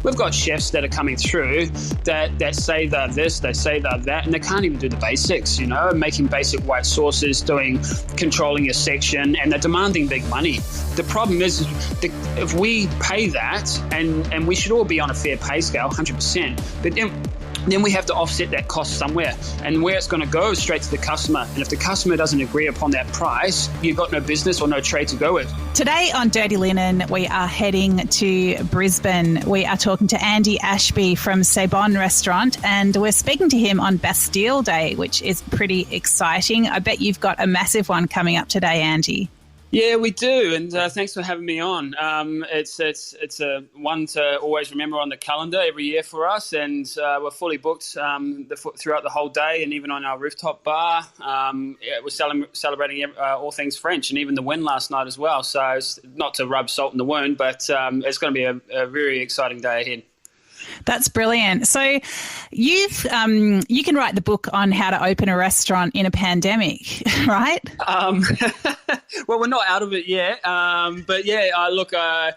we've got chefs that are coming through that say they're this, they say they're that, and they can't even do the basics, making basic white sauces, controlling your section, and they're demanding big money. The problem is if we pay that, and we should all be on a fair pay scale, 100%, but then we have to offset that cost somewhere, and where it's going to go is straight to the customer. And if the customer doesn't agree upon that price, you've got no business or no trade to go with. Today on Dirty Linen, we are heading to Brisbane. We are talking to Andy Ashby from C'est Bon Restaurant, and we're speaking to him on Bastille Day, which is pretty exciting. I bet you've got a massive one coming up today, Andy. Yeah, we do, and thanks for having me on. It's a one to always remember on the calendar every year for us, and we're fully booked throughout the whole day, and even on our rooftop bar. We're celebrating all things French, and even the win last night as well. So it's not to rub salt in the wound, but it's going to be a very exciting day ahead. That's brilliant. So you can write the book on how to open a restaurant in a pandemic, right? Well, we're not out of it yet. But yeah, look, where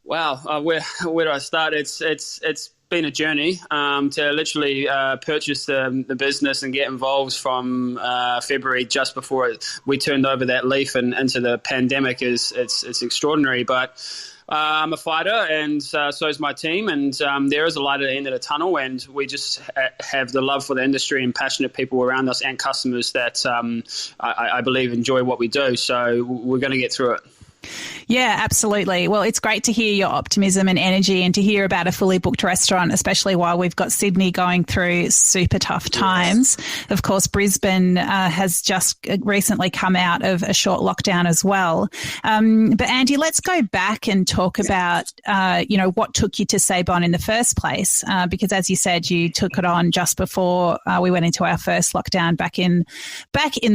do I start? It's been a journey to literally purchase the business and get involved from February, just before we turned over that leaf and into the pandemic. It's extraordinary, but I'm a fighter, and so is my team, and there is a light at the end of the tunnel, and we just have the love for the industry and passionate people around us and customers that I believe enjoy what we do. So we're going to get through it. Yeah, absolutely. Well, it's great to hear your optimism and energy, and to hear about a fully booked restaurant, especially while we've got Sydney going through super tough times. Yes. Of course, Brisbane has just recently come out of a short lockdown as well. But Andy, let's go back and talk about, what took you to C'est Bon in the first place, because as you said, you took it on just before we went into our first lockdown back in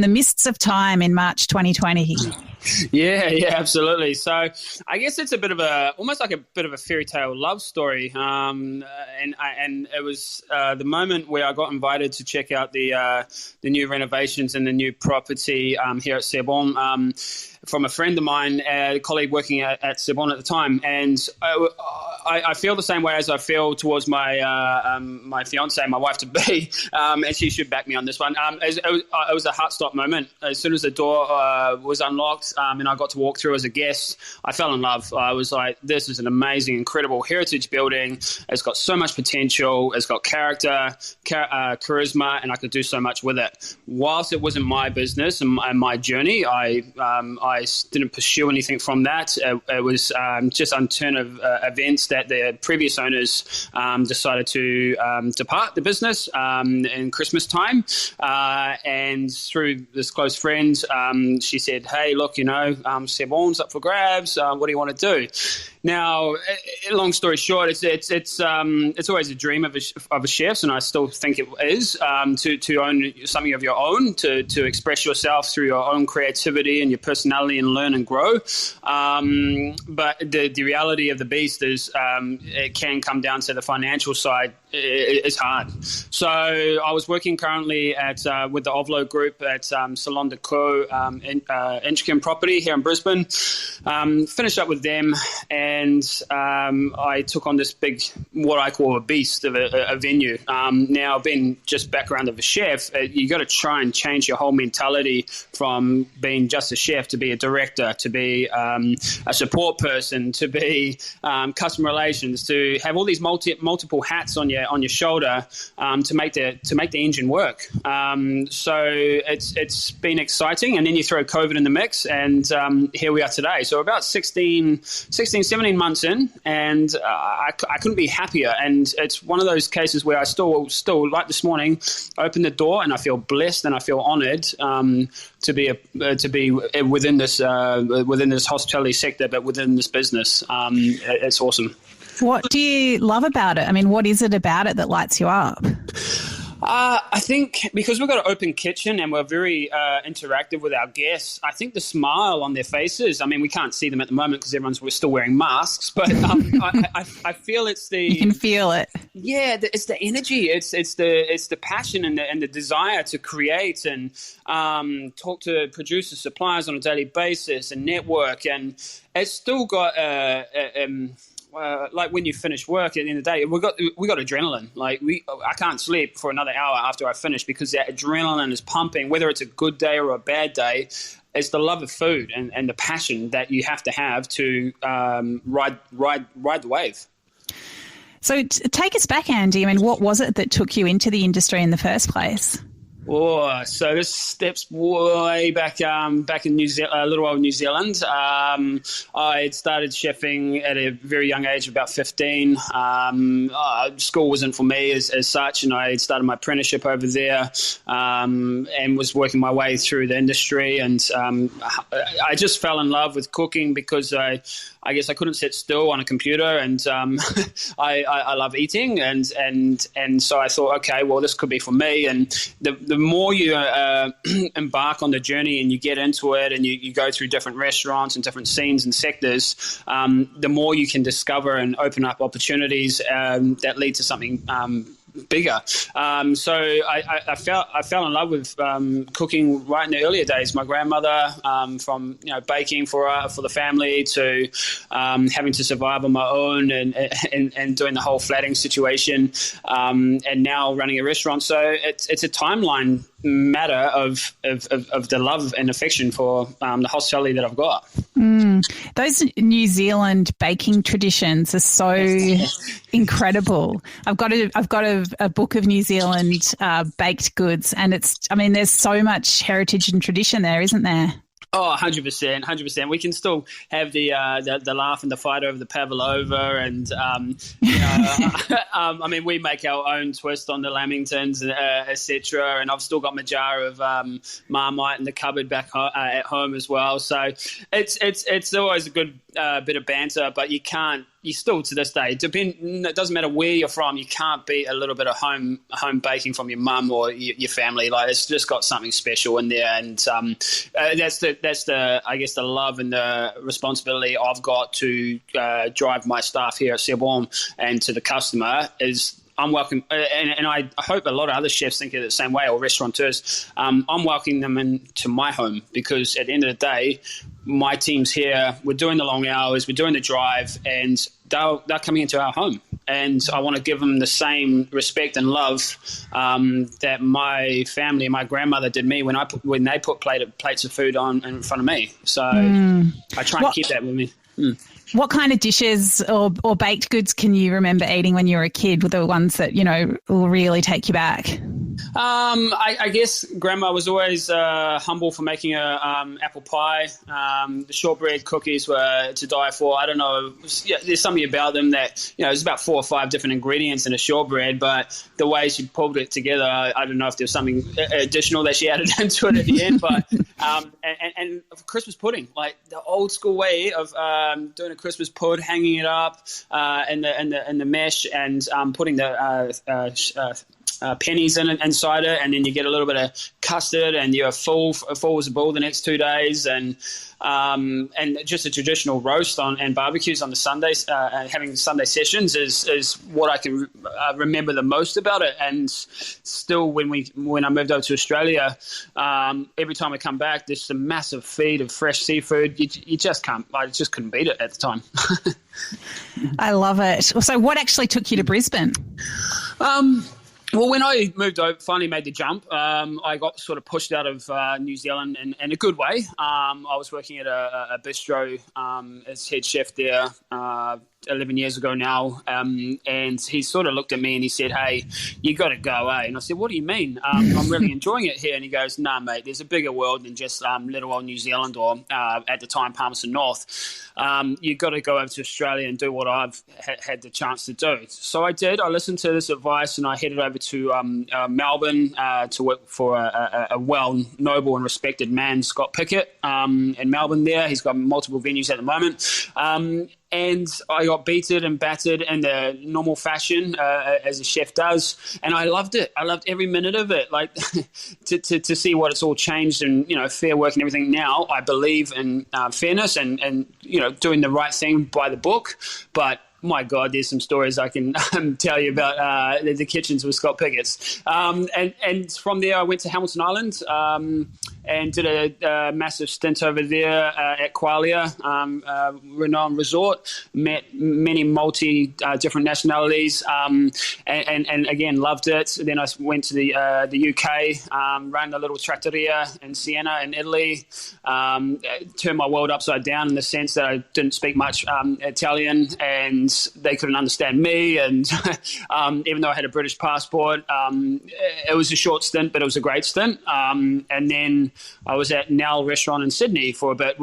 the mists of time in March 2020. Yeah, absolutely. So I guess it's almost like a bit of a fairy tale love story. And it was the moment where I got invited to check out the new renovations and the new property here at C'est Bon from a friend of mine, a colleague working at C'est Bon at the time. And I feel the same way as I feel towards my my fiance, my wife to be, and she should back me on this one. It was a heart-stop moment. As soon as the door was unlocked and I got to walk through as a guest, I fell in love. I was like, this is an amazing, incredible heritage building. It's got so much potential. It's got character, charisma, and I could do so much with it. Whilst it wasn't my business and my journey, I didn't pursue anything from that. It was just on turn of events that the previous owners decided to depart the business in Christmas time. And through this close friend, she said, hey, look, C'est Bon's up for grabs. What do you want to do? Now, long story short, it's always a dream of a chef's, and I still think it is, to own something of your own, to express yourself through your own creativity and your personality and learn and grow. But the reality of the beast is it can come down to the financial side. It's hard. So I was working currently with the Ovlo Group at Salon de Co Inchkin property here in Brisbane. Finished up with them, and I took on this big, what I call a beast of a venue. Now, being just background of a chef, you got to try and change your whole mentality from being just a chef to be a director, to be a support person, to be customer relations, to have all these multiple hats on your shoulder to make the engine work. So it's been exciting, and then you throw COVID in the mix, and here we are today. So about 16, 17 months in, and I couldn't be happier. And it's one of those cases where I still like this morning, open the door, and I feel blessed and I feel honoured to be within this hospitality sector, but within this business. It's awesome. What do you love about it? I mean, what is it about it that lights you up? I think because we've got an open kitchen and we're very interactive with our guests, I think the smile on their faces, I mean, we can't see them at the moment because we're still wearing masks, but I feel it's the... You can feel it. Yeah, it's the energy. It's the passion and the desire to create and talk to producers, suppliers on a daily basis and network. And it's still got like when you finish work at the end of the day, we got adrenaline. Like I can't sleep for another hour after I finish because that adrenaline is pumping. Whether it's a good day or a bad day, it's the love of food and the passion that you have to ride the wave. So take us back, Andy. I mean, what was it that took you into the industry in the first place? Oh, so this steps way back in New Zealand, little old New Zealand. I had started chefing at a very young age, about 15. School wasn't for me as such, and I had started my apprenticeship over there and was working my way through the industry. And I just fell in love with cooking because I guess I couldn't sit still on a computer, and I love eating, and so I thought, okay, well, this could be for me. And the more you embark on the journey and you get into it, and you go through different restaurants and different scenes and sectors, the more you can discover and open up opportunities that lead to something bigger. So I fell in love with cooking right in the earlier days. My grandmother, from baking for the family to having to survive on my own and doing the whole flatting situation, and now running a restaurant. So it's a timeline matter of the love and affection for the hospitality that I've got. Those New Zealand baking traditions are so incredible. I've got a book of New Zealand baked goods, and there's so much heritage and tradition there, isn't there? Oh, 100%. We can still have the laugh and the fight over the pavlova, and I mean, we make our own twist on the lamingtons, etc. And I've still got my jar of Marmite in the cupboard back at home as well. So it's always a good bit of banter, but you still to this day, it doesn't matter where you're from, you can't beat a little bit of home baking from your mum or your family. Like, it's just got something special in there, and that's the I guess the love and the responsibility I've got to drive my staff here at Sebon and to the customer is. I'm welcome, and I hope a lot of other chefs think of it the same way, or restaurateurs. I'm welcoming them into my home because at the end of the day, my team's here. We're doing the long hours, we're doing the drive, and they're coming into our home. And I want to give them the same respect and love that my family, my grandmother did me when they put plates of food on in front of me. So I try and keep that with me. What kind of dishes or baked goods can you remember eating when you were a kid? Were the ones that, will really take you back? I guess Grandma was always humble for making a apple pie. The shortbread cookies were to die for. I don't know. There's something about them that, there's about 4 or 5 different ingredients in a shortbread, but the way she pulled it together, I don't know if there was something additional that she added into it at the end. But and Christmas pudding, like the old school way of doing a Christmas pud, hanging it up in the mesh and putting the pennies inside it, and then you get a little bit of custard, and you're full as a bull the next 2 days, and just a traditional roast and barbecues on the Sundays, having Sunday sessions is what I can remember the most about it. And still, when I moved over to Australia, every time I come back, there's a massive feed of fresh seafood. You just can't. I just couldn't beat it at the time. I love it. So, what actually took you to Brisbane? Well, when I moved over, finally made the jump, I got sort of pushed out of New Zealand in a good way. I was working at a bistro as head chef there 11 years ago now, and he sort of looked at me and he said, "Hey, you got to go, eh?" And I said, "What do you mean? I'm really enjoying it here." And he goes, "Nah, mate, there's a bigger world than just little old New Zealand or at the time Palmerston North. You got to go over to Australia and do what I've had the chance to do." So I did. I listened to this advice and I headed over to Melbourne to work for a noble and respected man, Scott Pickett, in Melbourne there. He's got multiple venues at the moment. And I got beaten and battered in the normal fashion, as a chef does, and I loved it. I loved every minute of it. Like to see what it's all changed and fair work and everything. Now I believe in fairness and doing the right thing by the book, but. My God, there's some stories I can tell you about the kitchens with Scott Pickett's. And from there, I went to Hamilton Island and did a massive stint over there at Qualia, renowned resort. Met many different nationalities, and again loved it. Then I went to the UK, ran a little trattoria in Siena in Italy. Turned my world upside down in the sense that I didn't speak much Italian, and they couldn't understand me. And even though I had a British passport, it was a short stint, but it was a great stint. And then I was at Nell Restaurant in Sydney for a bit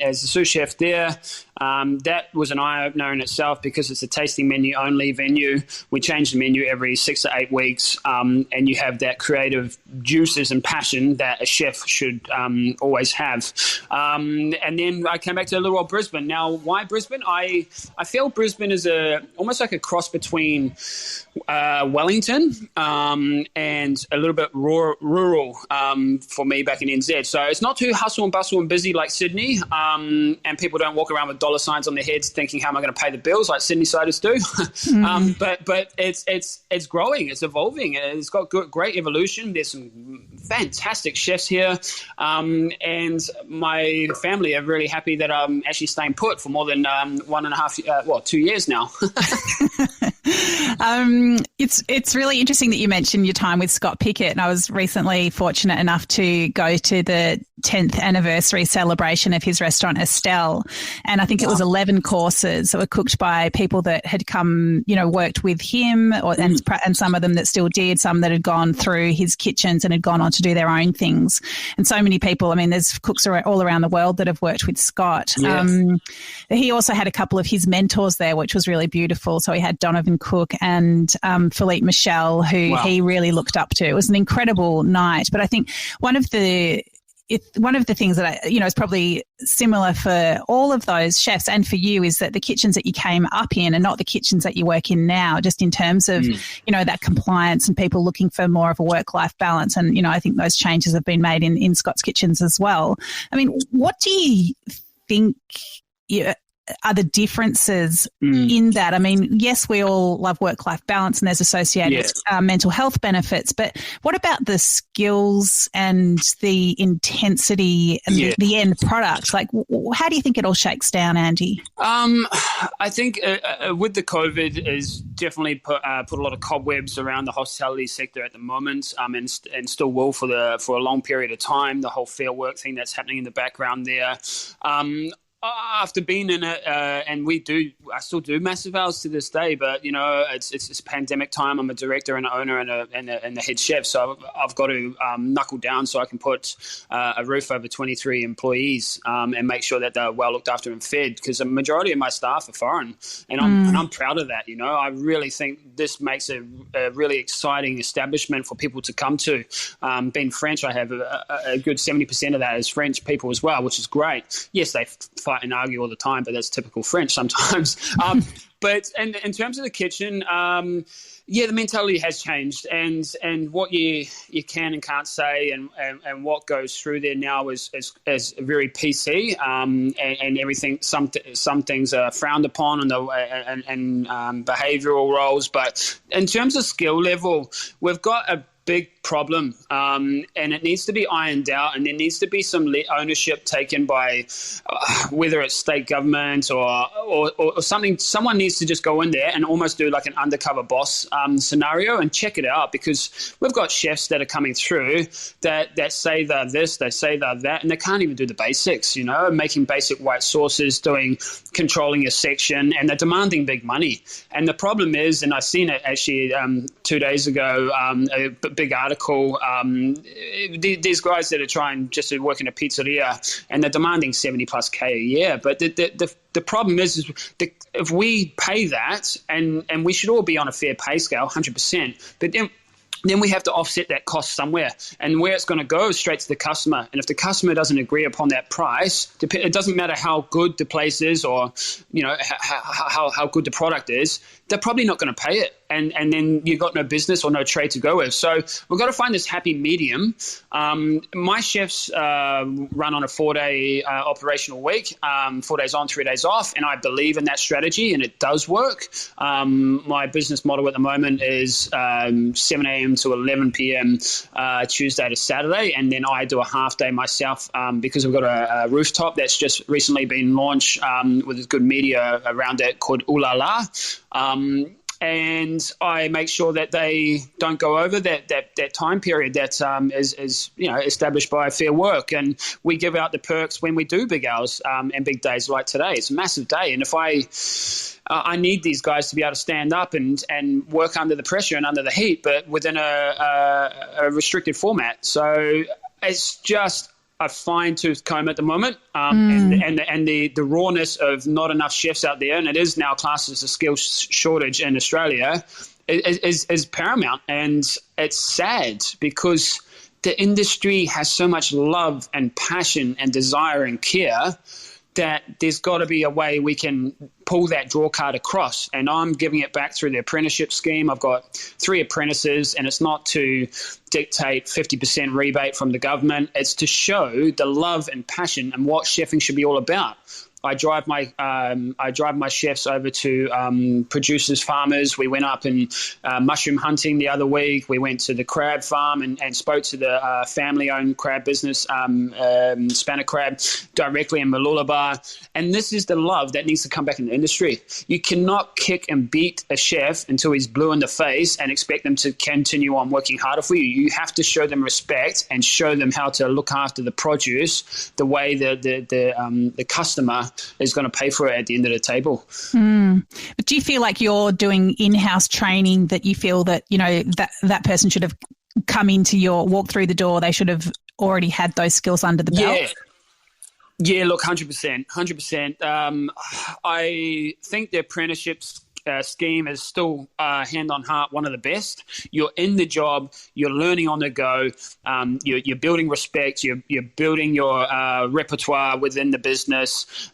as a sous chef there. That was an eye-opener in itself because it's a tasting menu only venue. We change the menu every 6 to 8 weeks, and you have that creative juices and passion that a chef should always have. And then I came back to little old Brisbane. Now, why Brisbane? I feel Brisbane is almost like a cross between Wellington and a little bit rural for me back in NZ. So it's not too hustle and bustle and busy like Sydney, and people don't walk around with dollar signs on their heads thinking, how am I going to pay the bills like Sydney siders do? But it's growing, it's evolving, it's got great evolution. There's some fantastic chefs here, and my family are really happy that I'm actually staying put for more than 2 years now. It's really interesting that you mentioned your time with Scott Pickett, and I was recently fortunate enough to go to the 10th anniversary celebration of his restaurant Bastille, and I think it was 11 courses that were cooked by people that had come, worked with him, and some of them that still did, some that had gone through his kitchens and had gone on to do their own things. And so many people, I mean, there's cooks all around the world that have worked with Scott. Yes. He also had a couple of his mentors there, which was really beautiful. So he had Donovan Cook and Philippe Michel, who he really looked up to. It was an incredible night. But I think one of the things that is probably similar for all of those chefs and for you is that the kitchens that you came up in are not the kitchens that you work in now, just in terms of, that compliance and people looking for more of a work-life balance. And, I think those changes have been made in Scott's kitchens as well. I mean, what do you think are the differences in that? I mean, yes, we all love work-life balance and there's associated mental health benefits, but what about the skills and the intensity and the end product? Like, how do you think it all shakes down, Andy? I think with the COVID is definitely put a lot of cobwebs around the hospitality sector at the moment, and still will for a long period of time. The whole fair work thing that's happening in the background there. After being in it, and I still do massive hours to this day, but it's pandemic time. I'm a director and an owner and the head chef, so I've got to knuckle down so I can put a roof over 23 employees and make sure that they're well looked after and fed, because the majority of my staff are foreign, and I'm proud of that. I really think this makes a really exciting establishment for people to come to. Being French, I have a good 70% of that is French people as well, which is great. Yes, they fight and argue all the time, but that's typical French sometimes. But in terms of the kitchen, the mentality has changed, and what you can and can't say, and what goes through there now is very PC, and everything. Some things are frowned upon, and behavioural roles. But in terms of skill level, we've got a big problem, and it needs to be ironed out, and there needs to be some ownership taken by whether it's state government or something. Someone needs to just go in there and almost do like an undercover boss scenario and check it out, because we've got chefs that are coming through that say they're this, they say they're that, and they can't even do the basics, making basic white sauces, controlling your section, and they're demanding big money. And the problem is, and I've seen it actually 2 days ago, a big article, these guys that are trying just to work in a pizzeria, and they're demanding 70 plus K a year. But the problem is if we pay that, and we should all be on a fair pay scale, 100%, but then we have to offset that cost somewhere, and where it's going to go is straight to the customer. And if the customer doesn't agree upon that price, it doesn't matter how good the place is or how good the product is. they're probably not going to pay it. And then you've got no business or no trade to go with. So we've got to find this happy medium. My chefs run on a 4-day operational week, 4 days on, 3 days off, and I believe in that strategy, and it does work. My business model at the moment is 7 a.m. to 11 p.m. Tuesday to Saturday, and then I do a half day myself because we've got a rooftop that's just recently been launched with good media around it called Ooh La La. And I make sure that they don't go over that time period that is established by Fair Work. And we give out the perks when we do big hours and big days like today. It's a massive day. And if I need these guys to be able to stand up and work under the pressure and under the heat, but within a restricted format. So it's just a fine-tooth comb at the moment, and the rawness of not enough chefs out there, and it is now classed as a skill shortage in Australia, is paramount. And it's sad because the industry has so much love and passion and desire and care that there's got to be a way we can pull that draw card across. And I'm giving it back through the apprenticeship scheme. I've got 3 apprentices, and it's not to dictate 50% rebate from the government. It's to show the love and passion and what chefing should be all about. I drive my chefs over to producers, farmers. We went up and mushroom hunting the other week. We went to the crab farm and spoke to the family-owned crab business, Spanner Crab, directly in Mooloolaba. And this is the love that needs to come back in the industry. You cannot kick and beat a chef until he's blue in the face and expect them to continue on working harder for you. You have to show them respect and show them how to look after the produce the way the customer is going to pay for it at the end of the table. But do you feel like you're doing in-house training that you feel that, that person should have come into walk through the door, they should have already had those skills under the belt? Yeah, look, 100%. I think the apprenticeships scheme is still, hand on heart, one of the best. You're in the job, you're learning on the go, you're building respect, you're building your repertoire within the business,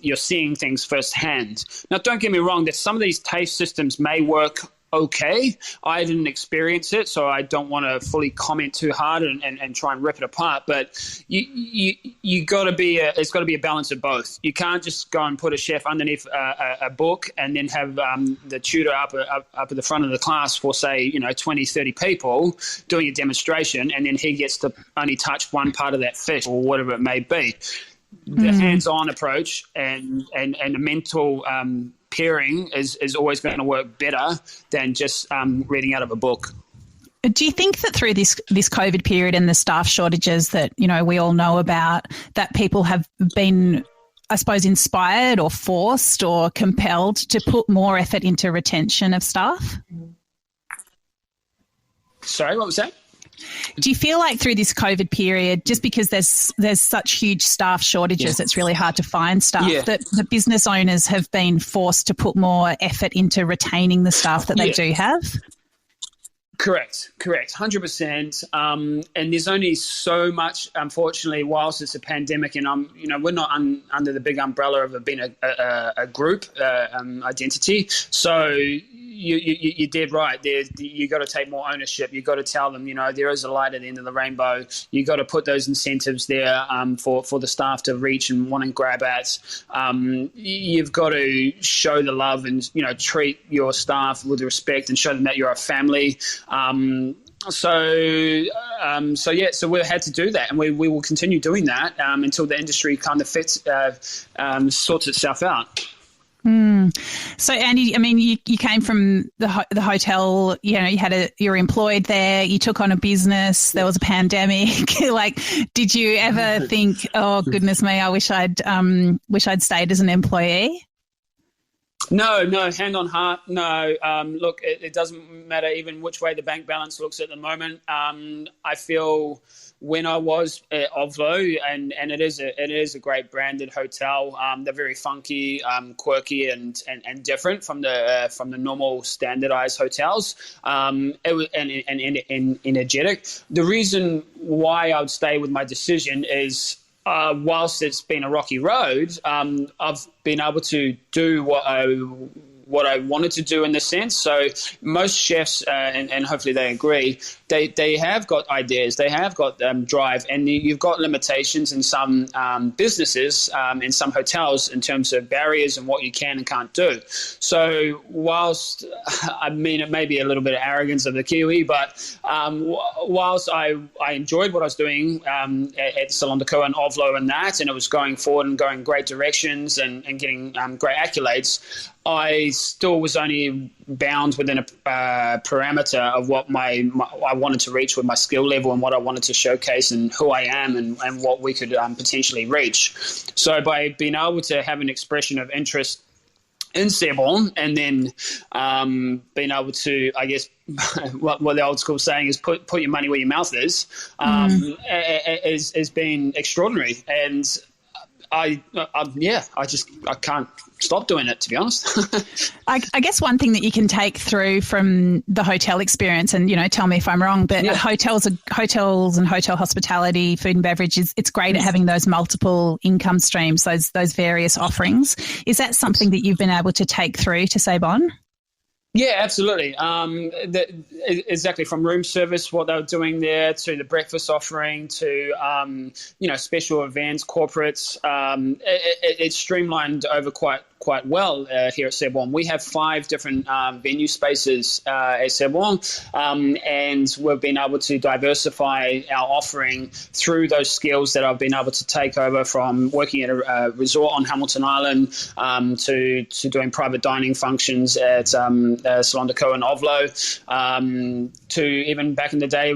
you're seeing things firsthand. Now, don't get me wrong, that some of these TAFE systems may work okay. I didn't experience it, so I don't want to fully comment too hard and try and rip it apart. But you got to be it's got to be a balance of both. You can't just go and put a chef underneath a book and then have the tutor up at the front of the class for, say, 20, 30 people doing a demonstration, and then he gets to only touch one part of that fish or whatever it may be. The hands-on approach and the mental pairing is always going to work better than just reading out of a book. Do you think that through this COVID period and the staff shortages that we all know about, that people have been, I suppose, inspired or forced or compelled to put more effort into retention of staff? Sorry, what was that? Do you feel like through this COVID period, just because there's such huge staff shortages, it's really hard to find staff, that the business owners have been forced to put more effort into retaining the staff that they do have? Correct, 100%. And there's only so much, unfortunately, whilst it's a pandemic, and we're not under the big umbrella of it being a group identity. So you're dead right. You got to take more ownership. You got to tell them, there is a light at the end of the rainbow. You got to put those incentives there for the staff to reach and want to grab at. You've got to show the love and treat your staff with respect and show them that you're a family. So we had to do that, and we will continue doing that until the industry kind of sorts itself out. So, Andy, I mean, you came from the hotel, you were employed there, you took on a business, there was a pandemic. Like, did you ever think, oh, goodness me, I wish I'd stayed as an employee? No, hand on heart, no. Look, it doesn't matter even which way the bank balance looks at the moment. I feel when I was at Ovlo, and it is a great branded hotel. They're very funky, quirky, and different from the normal standardized hotels. It was and energetic. The reason why I would stay with my decision is, whilst it's been a rocky road, I've been able to do what I what I wanted to do in this sense. So most chefs, and hopefully they agree, they have got ideas, they have got drive, and you've got limitations in some businesses, in some hotels, in terms of barriers and what you can and can't do. So whilst, I mean, it may be a little bit of arrogance of the Kiwi, but whilst I enjoyed what I was doing at Salon de Co and Ovlo and that, and it was going forward and going great directions and getting great accolades, I still was only bound within a parameter of what I wanted to reach with my skill level and what I wanted to showcase and who I am and what we could potentially reach. So by being able to have an expression of interest in Sebon, and then being able to, I guess, what the old school saying is put your money where your mouth is, has been extraordinary. And I can't stop doing it, to be honest. I guess one thing that you can take through from the hotel experience, and, tell me if I'm wrong, but hotels and hotel hospitality, food and beverage, it's great at having those multiple income streams, those various offerings. Is that something that you've been able to take through to Sebon? Yeah, absolutely. Exactly, from room service, what they were doing there, to the breakfast offering, to special events, corporates. It's streamlined over quite well here at Sebon. We have 5 different venue spaces at Sebon, and we've been able to diversify our offering through those skills that I've been able to take over from working at a resort on Hamilton Island to doing private dining functions at Salon de Co and Ovlo, to even back in the day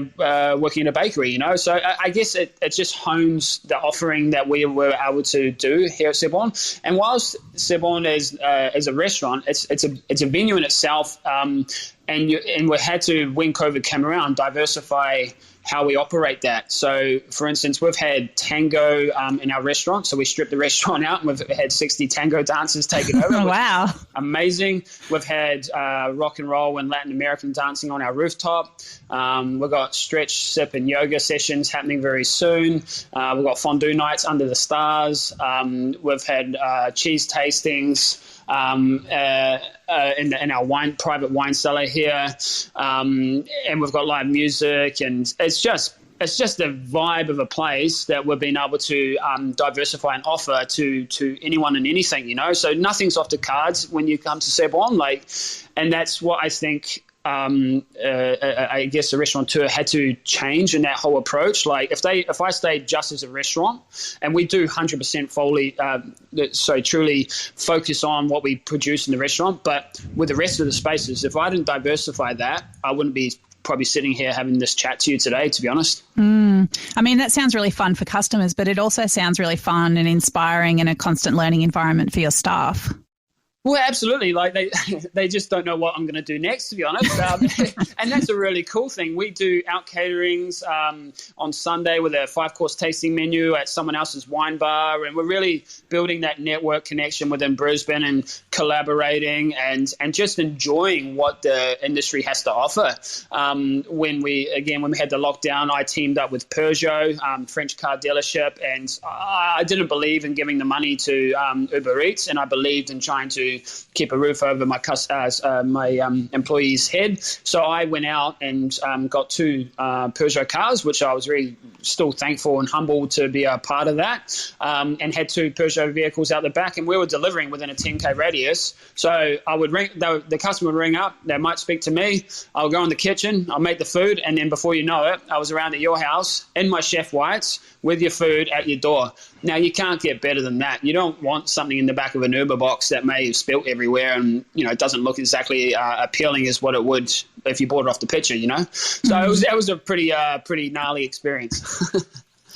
working in a bakery, So I guess it just hones the offering that we were able to do here at Sebon. And whilst Sebon as a restaurant, it's a venue in itself, and we had to, when COVID came around, diversify how we operate that. So, for instance, we've had tango in our restaurant. So we stripped the restaurant out and we've had 60 tango dancers taken over. Wow. Amazing. We've had rock and roll and Latin American dancing on our rooftop. We've got stretch, sip and yoga sessions happening very soon. We've got fondue nights under the stars. We've had cheese tastings in our private wine cellar here, and we've got live music, and it's just the vibe of a place that we've been able to diversify and offer to anyone and anything, So nothing's off the cards when you come to Sebon, and that's what I think. I guess the restaurateur had to change in that whole approach. If I stayed just as a restaurant, and we do 100% fully, so truly focus on what we produce in the restaurant, but with the rest of the spaces, if I didn't diversify that, I wouldn't be probably sitting here having this chat to you today, to be honest. I mean, that sounds really fun for customers, but it also sounds really fun and inspiring and a constant learning environment for your staff. Well, absolutely. They just don't know what I'm going to do next, to be honest. And that's a really cool thing. We do out caterings on Sunday with a 5-course tasting menu at someone else's wine bar. And we're really building that network connection within Brisbane and collaborating and just enjoying what the industry has to offer. When we had the lockdown, I teamed up with Peugeot, French car dealership, and I didn't believe in giving the money to Uber Eats, and I believed in trying to keep a roof over my employee's head. So I went out and got 2 Peugeot cars, which I was really still thankful and humble to be a part of that, and had 2 Peugeot vehicles out the back, and we were delivering within a 10K radius. So I would ring, the customer would ring up, they might speak to me, I'll go in the kitchen, I'll make the food, and then before you know it, I was around at your house in my chef whites with your food at your door. Now, you can't get better than that. You don't want something in the back of an Uber box that may have spilt everywhere and, it doesn't look exactly appealing as what it would if you bought it off the picture, So that was a pretty gnarly experience.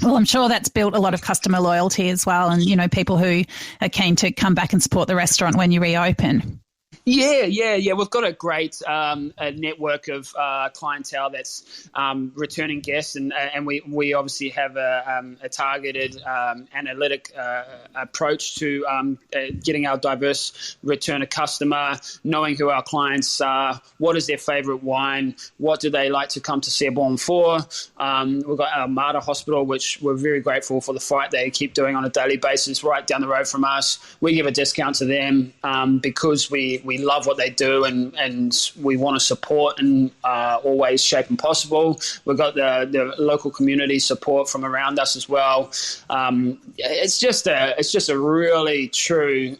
Well, I'm sure that's built a lot of customer loyalty as well, and, people who are keen to come back and support the restaurant when you reopen. Yeah. We've got a great a network of clientele that's returning guests, and we obviously have a targeted analytic approach to getting our diverse return of customer, knowing who our clients are, what is their favourite wine, what do they like to come to Sebon for. We've got our Mater Hospital, which we're very grateful for the fight they keep doing on a daily basis right down the road from us. We give a discount to them because we love what they do, and we want to support in all ways, shape, and possible. We've got the local community support from around us as well. It's just a really true.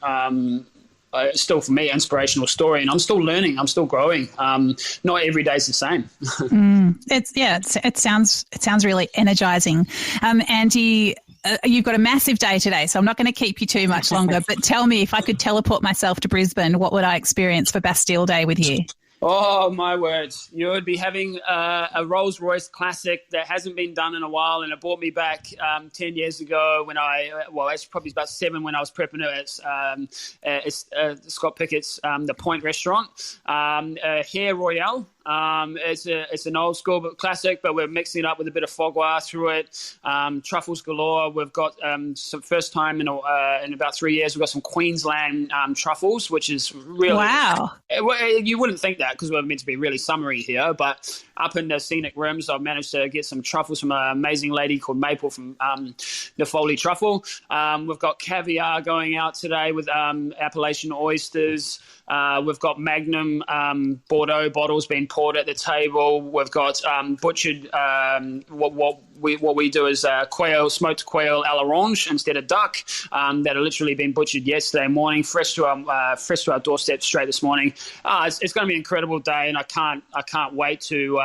Still for me, inspirational story, and I'm still learning. I'm still growing. Not every day's the same. It sounds really energizing. Andy, you've got a massive day today, so I'm not going to keep you too much longer. But tell me, if I could teleport myself to Brisbane, what would I experience for Bastille Day with you? Oh, my words. You would be having a Rolls-Royce Classic that hasn't been done in a while, and it brought me back 10 years ago when it's probably about 7 when I was prepping it. It's Scott Pickett's The Point restaurant. Hair Royale. It's an old school but classic, but we're mixing it up with a bit of foie gras through it. Truffles galore. We've got some first time in about 3 years. We've got some Queensland truffles, which is really wow. You wouldn't think that because we're meant to be really summery here, but up in the scenic rims, I've managed to get some truffles from an amazing lady called Maple from the Foley Truffle. We've got caviar going out today with Appalachian oysters. We've got Magnum Bordeaux bottles being poured at the table. We've got butchered. What we do is smoked quail à l'orange instead of duck that had literally been butchered yesterday morning, fresh to our doorstep straight this morning. It's going to be an incredible day, and I can't wait to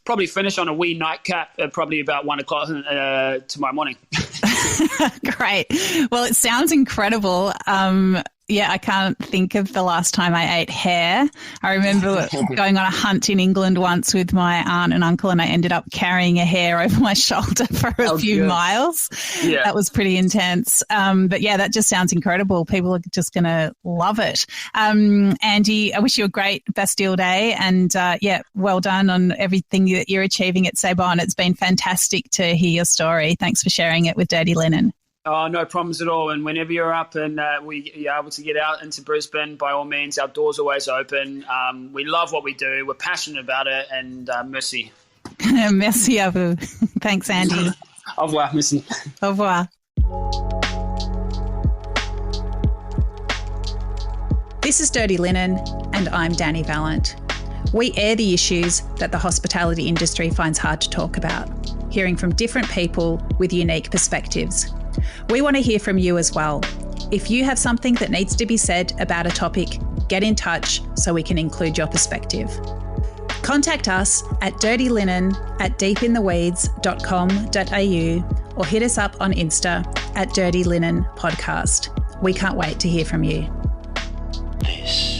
probably finish on a wee nightcap at probably about 1 o'clock tomorrow morning. Great. Well, it sounds incredible. I can't think of the last time I ate hare. I remember going on a hunt in England once with my aunt and uncle, and I ended up carrying a hare over my shoulder for a few miles. Yeah. That was pretty intense. But yeah, that just sounds incredible. People are just going to love it. Andy, I wish you a great Bastille Day, and well done on everything that you're achieving at Sabon. It's been fantastic to hear your story. Thanks for sharing it with Dirty Linen. Oh, no problems at all. And whenever you're up and you're able to get out into Brisbane, by all means, our door's always open. We love what we do. We're passionate about it. And merci. Merci à vous. Thanks, Andy. Au revoir, merci. Au revoir. This is Dirty Linen, and I'm Dani Valent. We air the issues that the hospitality industry finds hard to talk about, hearing from different people with unique perspectives. We want to hear from you as well. If you have something that needs to be said about a topic, get in touch so we can include your perspective. Contact us at dirtylinen@deepintheweeds.com.au or hit us up on Insta at Dirty Linen Podcast. We can't wait to hear from you. Peace.